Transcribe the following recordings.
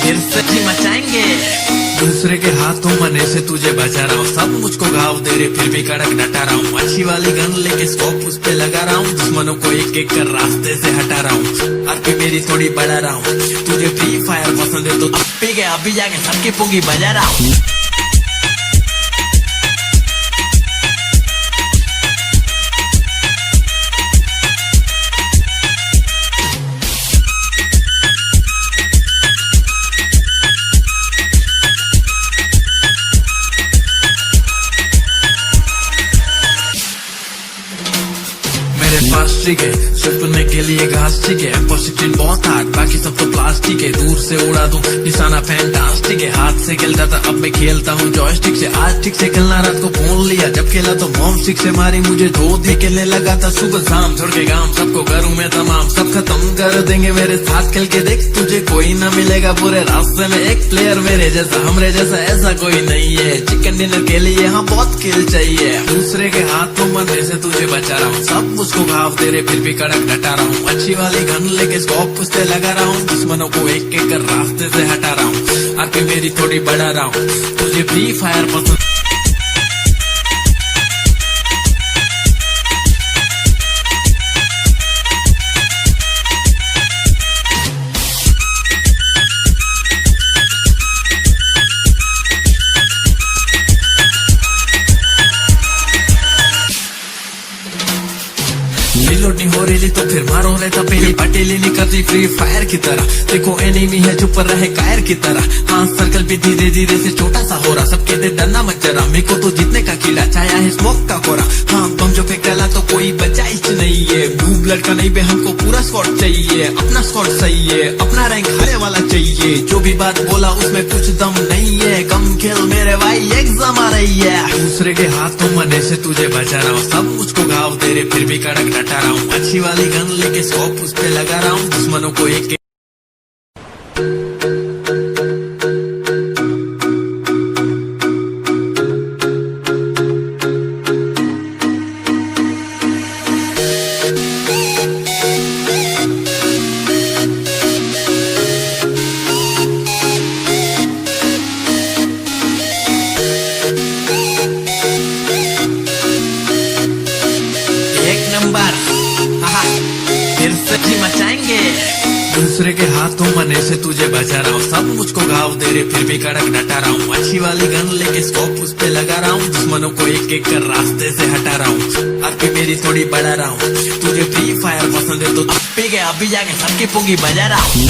फिर से जी मचाएंगे। दूसरे के हाथों मने से तुझे बचा रहा हूँ, सब मुझको घाव दे रहे फिर भी कड़क डटा रहा हूँ। अच्छी वाली गन लेके स्कोप उस पे लगा रहा हूँ, दुश्मनों को एक एक कर रास्ते से हटा रहा हूँ। अब भी मेरी थोड़ी बढ़ा रहा हूँ, तुझे फ्री फायर पसंद है तो अब पी गया, अभी जाके सबकी पुंगी बजा रहा हूँ। प्लास्टिक है छुपने के लिए घास ठीक है, पॉजिटिव बहुत हार्ड बाकी सब तो प्लास्टिक है। दूर से उड़ा दूं निशाना फैंटास्टिक है, हाथ से खेलता था अब मैं खेलता हूँ जॉयस्टिक से। आज ठीक से खेलना रात को फोन लिया, जब खेला तो मॉम स्टिक से मारी मुझे धो दे। खेलने लगा था सुबह शाम छोड़ के गांव, सबको करूँ मैं तमाम, सब खत्म कर देंगे मेरे साथ खेल के देख। तुझे कोई ना मिलेगा पूरे रास्ते में एक प्लेयर मेरे जैसा, हमरे जैसा ऐसा कोई नहीं है। चिकन डिनर के लिए हाँ बहुत खेल चाहिए, दूसरे के हाथों मरने से तुझे बचा रहा हूँ, सब मुझको घाव दे रहे फिर भी कड़क डटा रहा हूँ। अच्छी वाली गन लेके स्कोप उस पे लगा रहा हूँ, दुश्मनों को एक एक कर रास्ते से हटा रहा हूँ। आगे मेरी थोड़ी बढ़ा रहा हूँ, तुझे फ्री फायर पसंद। रिलोड नहीं हो रही तो फिर मारो रहता पहले, पटेली नहीं करती फ्री फायर की तरह। देखो एनिमी है चुप रहे कायर की तरह, हाँ सर्कल भी धीरे धीरे से छोटा सा हो रहा। सब कहते डरना मत जरा, मेरे को तो जीतने का कीड़ा छाया है स्मोक का कोरा। हाँ बम जो फेंक डाला तो कोई बचा ही नहीं है, ब्लू ब्लड का नहीं बे हमको पूरा स्क्वाड चाहिए। अपना स्क्वाड सही है, अपना रैंक हारे वाला चाहिए, जो भी बात बोला उसमें कुछ दम नहीं है। कम खेल मेरे भाई एग्जाम आ रही है, दूसरे के हाथों मरने से तुझे बचा रहा हूँ, सब मुझको घाव दे रहे फिर भी कड़क डटा रहा हूँ। अच्छी वाली गन लेके स्कोप उस पे लगा रहा हूँ, दुश्मनों को एक फिर से जी मचाएंगे। दूसरे के हाथों मरने से तुझे बचा रहा हूँ, सब मुझको घाव दे रहे फिर भी कड़क डटा रहा हूँ। अच्छी वाली गन लेके स्कोप उस पे लगा रहा हूँ, दुश्मनों को एक एक कर रास्ते से हटा रहा हूँ। अब भी मेरी थोड़ी बढ़ा रहा हूँ, तुझे फ्री फायर पसंद है तो अब पी गया, अभी जाके सबकी पुंगी बजा रहा हूँ।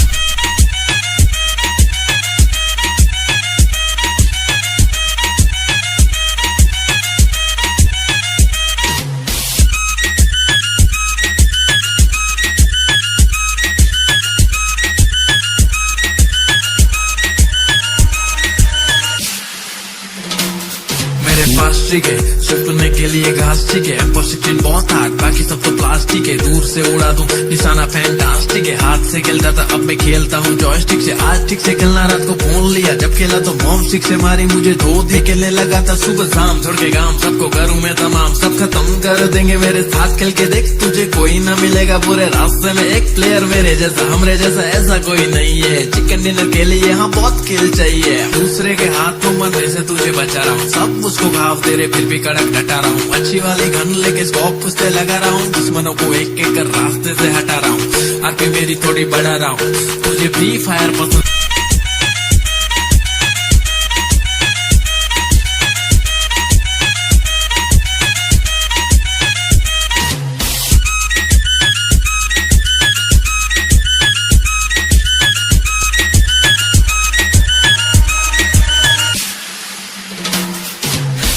प्लास्टिक है छुपने के लिए घास ठीक है, पॉजिटिव बहुत हार्ड बाकी सब तो प्लास्टिक है। दूर से उड़ा दूं निशाना फैंटास्टिक है, हाथ से खेलता था अब मैं खेलता हूँ जॉयस्टिक से। आज ठीक से खेलना रात को फोन लिया, जब खेला तो मॉम स्टिक से मारी मुझे धो दे। खेलने लगा था सुबह शाम छोड़ के गांव, सबको करूँ मैं तमाम, सब खत्म कर देंगे मेरे साथ खेल के देख। तुझे कोई ना मिलेगा पूरे रास्ते में एक प्लेयर मेरे जैसा, हमरे जैसा ऐसा कोई नहीं है। चिकन डिनर के लिए हाँ बहुत खेल चाहिए, दूसरे के हाथों मरने से तुझे बचा रहा हूँ, सब मुझको घाव दे रहे फिर भी कड़क डटा रहा हूँ। अच्छी वाली गन लेके स्कोप उस पे लगा रहा हूँ, दुश्मनों को एक एक कर रास्ते से हटा रहा हूँ। आगे मेरी थोड़ी बढ़ा रहा हूँ, तुझे फ्री फायर पसंद।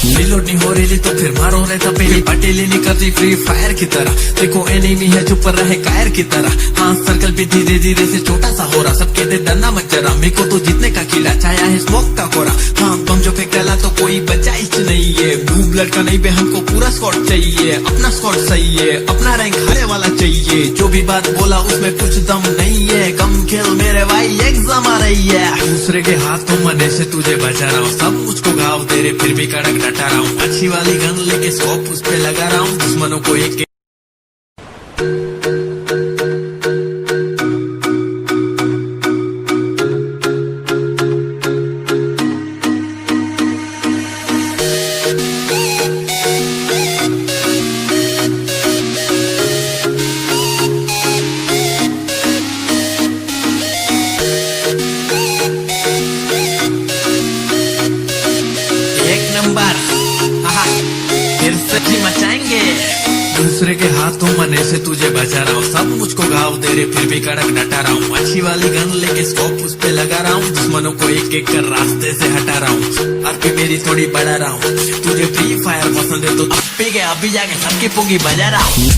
रिलोड नहीं हो रही तो फिर मारो रहता पहले पटेली नहीं करती फ्री फायर की तरह। देखो एनिमी है चुप रहे कायर की तरह। हाँ सर्कल भी धीरे धीरे से छोटा सा हो रहा। सब कहते डरना मत जरा, मेरे को तो जीतने का कीड़ा छाया है स्मोक का कोरा। हाँ बम जो फेंक डाला तो कोई बचाइश नहीं है। ब्लू ब्लड का नहीं बे हमको पूरा स्क्वाड चाहिए। अपना स्क्वाड सही है, अपना रैंक हारे वाला चाहिए। जो भी बात बोला उसमें कुछ दम नहीं है। कम खेल मेरे भाई एग्जाम आ रही है। दूसरे के हाथों मने से तुझे बचा रहा हूँ। सब मुझको घाव दे रहे फिर भी कड़क डटा रहा हूँ। अच्छी वाली गन लेके स्कोप उस पे लगा रहा हूँ। दुश्मनों को एक नंबर फिर से मचाएंगे। दूसरे के हाथों मने से तुझे बचा रहा हूँ। सब मुझको घाव दे रहे फिर भी कड़क डटा रहा हूँ। अच्छी वाली गन लेके स्कोप उस पे लगा रहा हूँ। दुश्मनों को एक एक कर रास्ते से हटा रहा हूँ। आरपी मेरी थोड़ी बढ़ा रहा हूँ। तुझे फ्री फायर पसंद है तो अभी जाके सबकी पुंगी बजा रहा हूँ।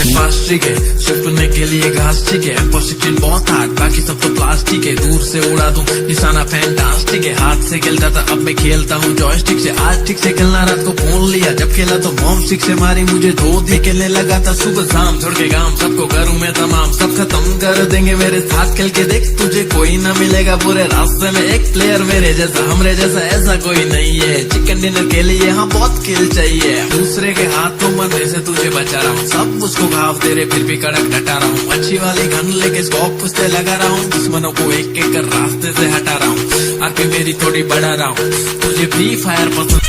पास ठीक है छुपने के लिए घास ठीक है। पॉजिटिव बहुत हार्ड बाकी सब तो प्लास्टिक है। दूर से उड़ा दूं निशाना फैंटास्टिक है। हाथ से खेलता था अब मैं खेलता हूँ जॉयस्टिक से। आज ठीक से खेलना रात को फोन लिया। जब खेला तो मॉम स्टिक से मारी मुझे धो दी। खेलने लगा था सुबह शाम छोड़ के गांव। सबको करूँ मैं तमाम सब खत्म कर देंगे मेरे साथ खेल के देख। तुझे कोई ना मिलेगा पूरे रास्ते में एक प्लेयर मेरे जैसा। हमरे जैसा ऐसा कोई नहीं है। चिकन डिनर के लिए यहाँ बहुत खेल चाहिए। दूसरे के हाथों मरने से तुझे बचा रहा हूँ। सब मुझको घाव दे रहे फिर भी कड़क डटा रहा हूँ। अच्छी वाली गन लेके स्कोप उस पे लगा रहा हूँ। दुश्मनों को एक एक कर रास्ते से हटा रहा हूँ। आरपी मेरी थोड़ी बढ़ा रहा हूँ। तुझे फ्री फायर पसंद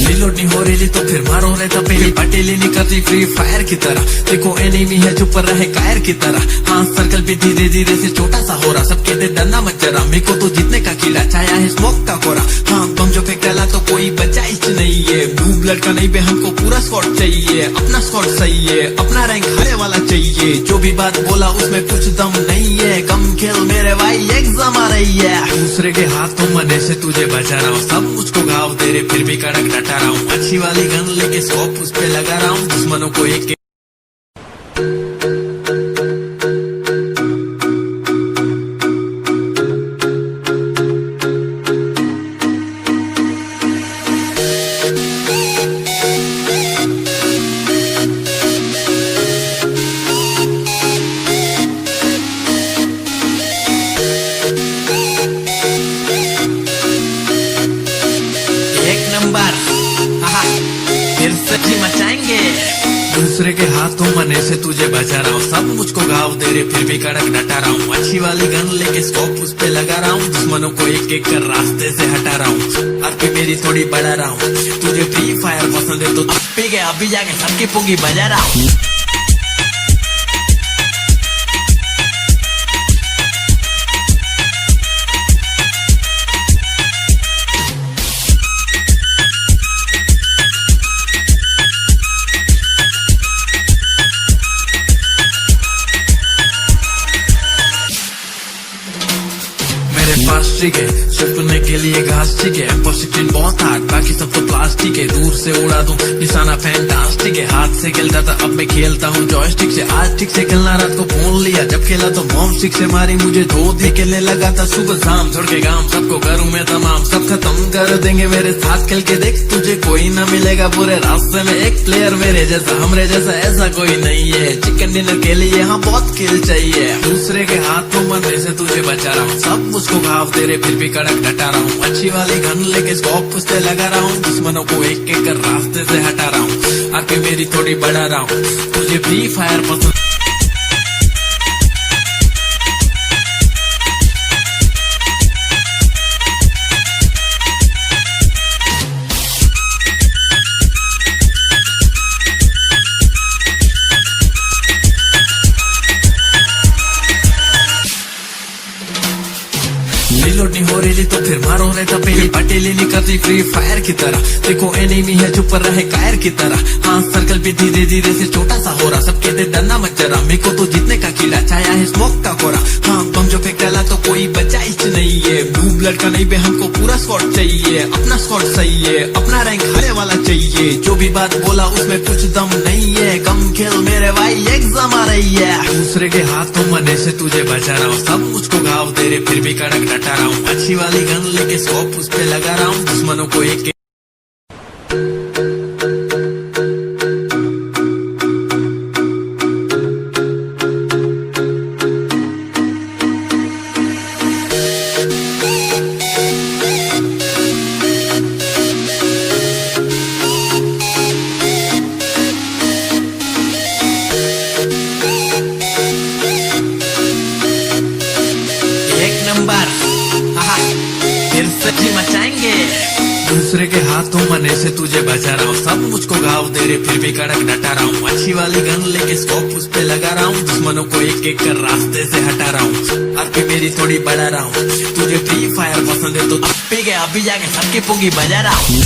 रिलोड नहीं हो रही तो फिर मारो रहता पहले पटेली नहीं करती फ्री फायर की तरह। देखो एनिमी है चुप रहे कायर की तरह। हाँ सर्कल भी धीरे धीरे से छोटा सा हो रहा। सब कहते डरना मत जरा, मेरे को तो जीतने का कीड़ा छाया है स्मोक का कोरा। हाँ बम जो फेंक डाला तो कोई बचाइश नहीं है। ब्लू ब्लड का नहीं बे हमको पूरा स्क्वाड चाहिए। अपना स्क्वाड सही है, अपना रैंक हारे वाला चाहिए। जो भी बात बोला उसमें कुछ दम नहीं है। कम खेल मेरे भाई एग्जाम आ रही है। दूसरे के हाथों मने से तुझे बचा रहा हूँ। सब मुझको घाव दे रहे फिर भी कड़क डटा रहा हूँ। अच्छी वाली गन लेके स्कोप उस पे लगा रहा हूँ। दुश्मनों को एक नंबर फिर से मचाएंगे। दूसरे के हाथों मने से तुझे बचा रहा हूँ। सब मुझको घाव दे रहे फिर भी कड़क डटा रहा हूँ। अच्छी वाली गन लेके स्कोप उस पे लगा रहा हूँ। दुश्मनों को एक एक कर रास्ते से हटा रहा हूँ। आरपी मेरी थोड़ी बढ़ा रहा हूँ। तुझे फ्री फायर पसंद है तो अभी जाके सबकी पुंगी बजा रहा हूँ। पास ठीक है छुपने के लिए घास ठीक है। पॉजिटिव बहुत हार्ड बाकी सब तो प्लास्टिक है। दूर से उड़ा दूं निशाना फैंटास्टिक है। हाथ से खेलता था अब मैं खेलता हूँ जॉयस्टिक से। आज ठीक से खेलना रात को फोन लिया। जब खेला तो मॉम स्टिक से मारी मुझे धो दी। खेलने लगा था सुबह शाम छोड़ के गांव। सबको करूँ मैं तमाम सब खत्म कर देंगे मेरे साथ खेल के देख। तुझे कोई ना मिलेगा पूरे रास्ते में एक प्लेयर मेरे जैसा। हमरे जैसा ऐसा कोई नहीं है। चिकन डिनर के लिए यहाँ बहुत खेल चाहिए। दूसरे के हाथों मरने से तुझे बचा रहा हूँ। सब मुझको घाव दे रहे फिर भी कड़क कड़क डटा रहा हूँ। अच्छी वाली गन लेके स्कोप उस पे लगा रहा हूँ। दुश्मनों को एक एक कर रास्ते से हटा रहा हूँ। आके मेरी थोड़ी बढ़ा रहा हूँ। तुझे फ्री फायर पसंद रिलोड नहीं हो रही तो फिर मारो रहता पहले पटेली नहीं करती फ्री फायर की तरह। देखो एनिमी है चुप रहे कायर की तरह। हाँ सर्कल भी धीरे धीरे से छोटा सा हो रहा। सब कहते डरना मत जरा, मेरे को तो जीतने का कीड़ा छाया है स्मोक का कोरा। हाँ बम जो फेंक डाला तो कोई बचा ही नहीं है। ब्लू ब्लड का नहीं बे हमको पूरा स्क्वाड चाहिए। अपना स्क्वाड सही है, अपना रैंक हारे वाला चाहिए। जो भी बात बोला उसमें कुछ दम नहीं है। कम खेल मेरे भाई एग्जाम आ रही है। दूसरे के हाथों मने से तुझे बचा रहा हूँ। सब मुझको घाव दे रहे फिर भी कड़क डटा रहा हूँ। अच्छी वाली गन लेके स्कोप उस पे लगा रहा हूँ। दुश्मनों को एक नंबर फिर से जी मचाएंगे। दूसरे के हाथों मने से तुझे बचा रहा हूँ। सब मुझको घाव दे रहे फिर भी कड़क डटा रहा हूँ। अच्छी वाली गन लेके स्कोप उस पे लगा रहा हूँ। दुश्मनों को एक एक कर रास्ते से हटा रहा हूँ। आके मेरी थोड़ी बढ़ा रहा हूँ। तुझे फ्री फायर पसंद है तो अब पे गए अभी जाके सबकी पुंगी बजा रहा हूँ।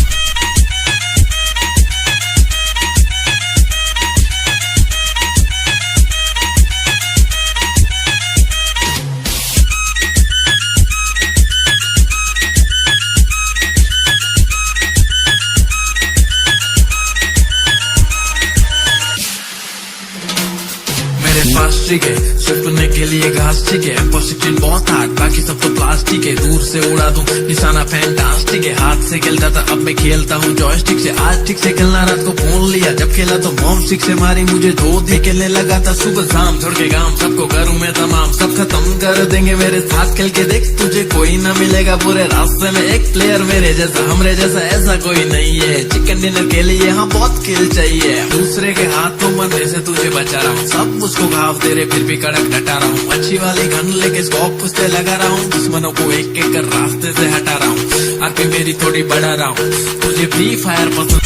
प्लास्टिक है छुपने के लिए घास ठीक है। पॉजिटिव बहुत हार्ड बाकी सब तो प्लास्टिक है। दूर से उड़ा दूं निशाना फैंटास्टिक है। हाथ से खेलता था अब मैं खेलता हूँ जॉयस्टिक से। आज ठीक से खेलना रात को फोन लिया। जब खेला तो मॉम सिक से मारी मुझे धो दी। खेलने लगा था सुबह शाम छोड़ के गांव। सबको करूँ मैं तमाम सब खत्म कर देंगे मेरे साथ खेल के देख। तुझे कोई ना मिलेगा पूरे रास्ते में एक प्लेयर मेरे जैसा हमरे जैसा ऐसा कोई नहीं है। चिकन डिनर के लिए यहाँ बहुत खेल चाहिए। दूसरे के हाथों मरने से तुझे बचा रहा हूँ। सब मुझको घाव दे रहे फिर भी कड़क डटा रहा हूँ। अच्छी वाली गन लेके स्कोप उस पे लगा रहा हूँ। दुश्मनों को एक एक कर रास्ते से हटा रहा हूँ। आके मेरी थोड़ी बढ़ा रहा हूँ। तुझे फ्री फायर पसंद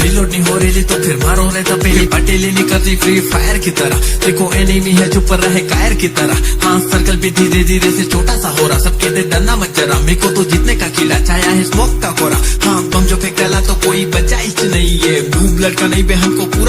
रिलोड नहीं हो रही तो फिर मारो रहता पहले पटेली नहीं करती फ्री फायर की तरह। देखो एनिमी है चुप रहे कायर की तरह। हाँ सर्कल भी धीरे धीरे से छोटा सा हो रहा। सब कहते डरना मत जरा, मेरे को तो जीतने का कीड़ा छाया है स्मोक का कोरा। हाँ बम जो फेंक डाला तो कोई बचा ही नहीं है। ब्लू ब्लड का नहीं बे हमको पूरा